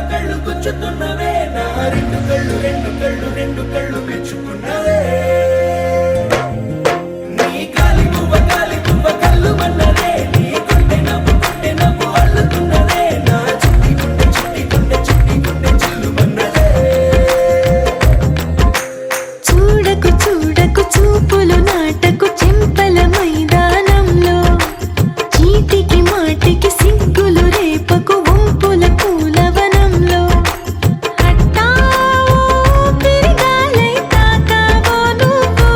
కళ్ళు గుచ్చుతున్నవే నా రెండు కళ్ళు మెచ్చుకున్నవే నీ గాలి పువ్వ కళ్ళు మన్నదే నీ గుండె నవ్వు అల్లుతున్నదే నా చిట్టి గుండె చిల్లు మన్నదే చూడకు చూపులు నాటకు చెంపల మైదానంలో చీటికి మాటికి సిగ్గులు రేపకు వంపుల పూలవనంలో అట్టావో తిరగాలై తాకావో నువ్వు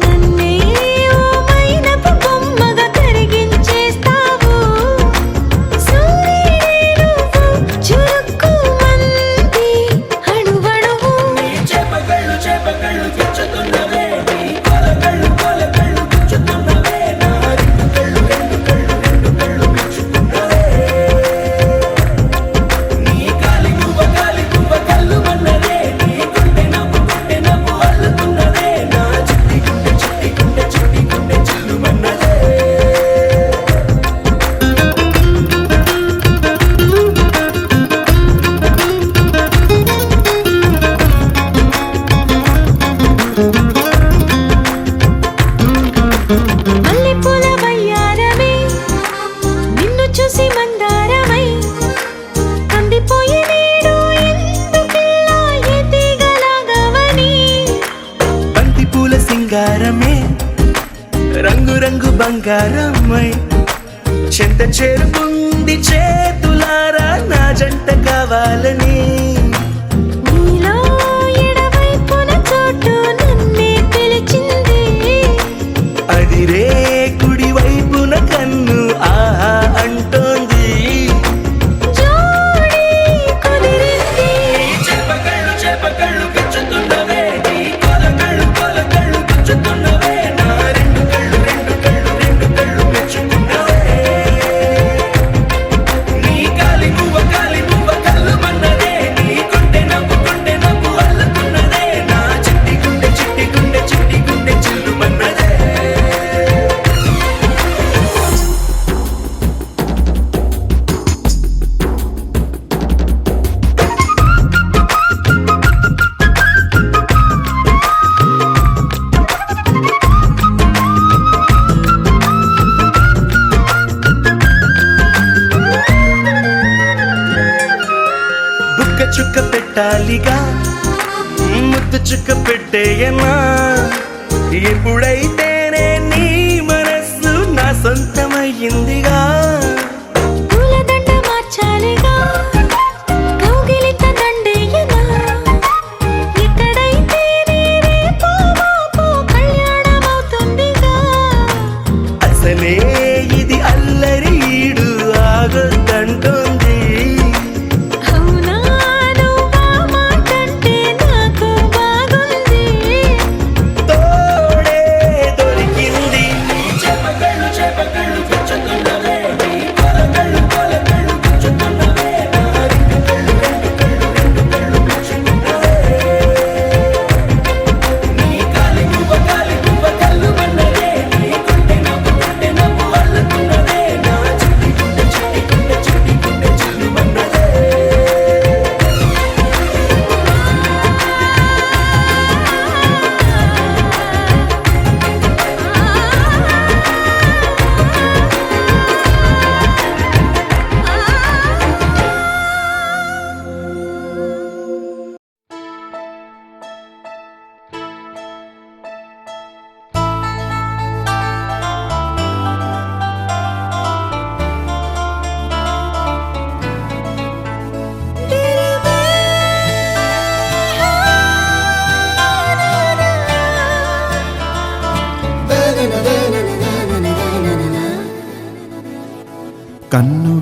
నన్నే ఓ మైనపు బొమ్మగా కరిగించేస్తావు సూర్యుడే నువ్వు చురుక్కు మంది అణువణువు నీ చేప కళ్ళు గుచ్చుతున్నవే నీ కళ్ళు గుచ్చుతున్నవే నా రెండు కళ్ళు మెచ్చుకున్నవే నీ గాలి పువ్వ కళ్ళు మన్నదే నీ గుండె నవ్వు అల్లుతున్నదే నా చిట్టి గుండె చిల్లు మన్నదే మల్లెపూల వయ్యారమే నిన్ను చూసి మందారమై కందిపోయి నేడు ఎందుకిలా ఎదిగలాగవని బంతి పూల సింగారమే రంగు బంగారమై చెంత చేరుకుంది చేతులారా నా జంట కావాలని నీలో ఎడవైపున చోటు నన్నే పిలిచింది అదిరే కుడి వైపున కన్ను ఆహా అంటోంది జోడి కుదిరింది చేప కళ్ళు గుచ్చుతున్నవే నీ కళ్ళు గుచ్చుతున్నవే నా రెండు కళ్ళు మెచ్చుకున్నవే నీ గాలి పువ్వ కళ్ళు మన్నదే నీ గుండె నవ్వు అల్లుతున్నదే నా చిట్టి గుండె చిల్లు మన్నదే బుక్క చుక్క పెట్టాలిగా ముద్దు చుక్క పెట్టేయనా ఎప్పుడైతేనే నీ మనస్సు నా సొంతమయ్యిందిగా పూలదండ మార్చాలిగా కౌగిలిత దండేయనా ఎక్కడైతే రేపో మాపో కళ్యాణమవుతుందిగా అసలే ఇది అల్లరి ఈడు ఆగొద్దంటోంది అవునా నువ్వా మాటంటే నాకు బాగుంది తోడే దొరికింది చేప కళ్ళు గుచ్చుతున్నవే నీ కళ్ళు గుచ్చుతున్నవే నా రెండు కళ్ళు మెచ్చుకున్నవే నీ గాలి పువ్వ కళ్ళు మన్నదే నీ గుండె నవ్వు అల్లుతున్నదే నా చిట్టి గుండె చిల్లు మన్నదే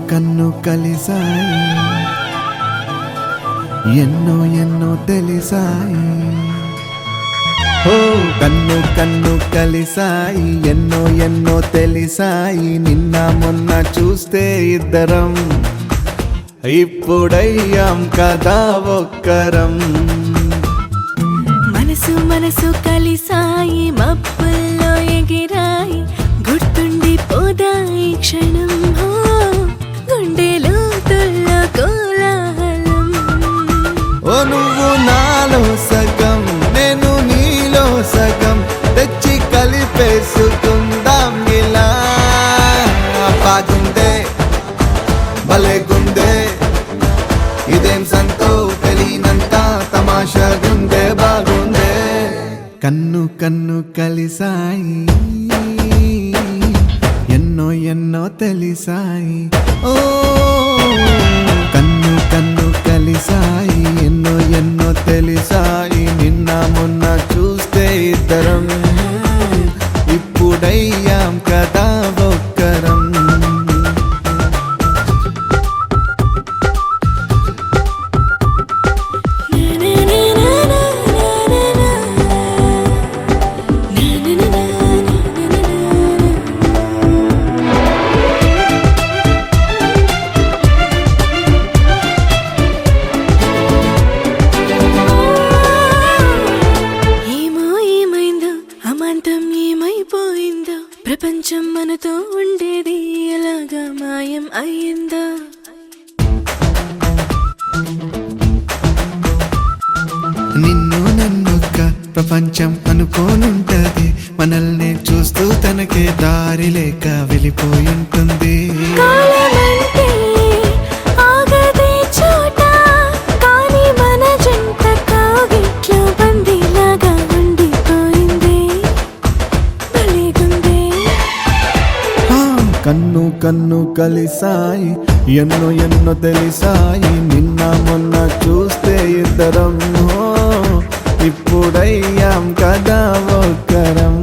కన్ను కలిసాయి ఎన్నో తెలిసాయి ఓ కన్ను కలిసాయి ఎన్నో తెలిసాయి నిన్న మొన్న చూస్తే ఇద్దరం ఇప్పుడయ్యాం కదా ఒక్కరం మనసు కలిసాయి మబ్బుల్లో ఎగిరాయి గుర్తుండిపోదా ఈ క్షణం గుండెలో తుల్లో కోలా ఓ నువ్వు నాలో సగం నేను నీలో సగం తెచ్చి కలిపేసుకుందాం ఇలా బాగుందే భలేగుందే ఇదేం సంతో తెలియనంత తమాషాగుందే బాగుందే కన్ను కన్ను కలిసాయి ఎన్నో ఎన్నో తెలిసాయి ఓ కన్ను కన్ను కలిసాయి ఎన్నో ఎన్నో తెలిసాయి నిన్న మొన్న చూస్తే ఇద్దరం ఇప్పుడయ్యాం కదా ఒక్కరం ఏమో ఏమైందో అమాంతం ఏమైపోయిందో ప్రపంచం మనతో ఉండేది ఎలాగా మాయం అయ్యిందో నిన్ను నన్నొక్క ప్రపంచం అనుకోనుంటది మనల్ని చూస్తూ తనకే దారి లేక వెళ్ళిపోయింటుంది కాలమంటే ఆగదే చోట కానీ మన జంట కాగిట్లో బందీలాగా ఉండిపోయింది భలేగుందే ఆ, కన్ను కన్ను కలిసాయి ఎన్నో ఎన్నో తెలిసాయి నిన్న మొన్న చూస్తే ఇద్దరం ఓ, ఇప్పుడయ్యాం కదా ఒక్కరం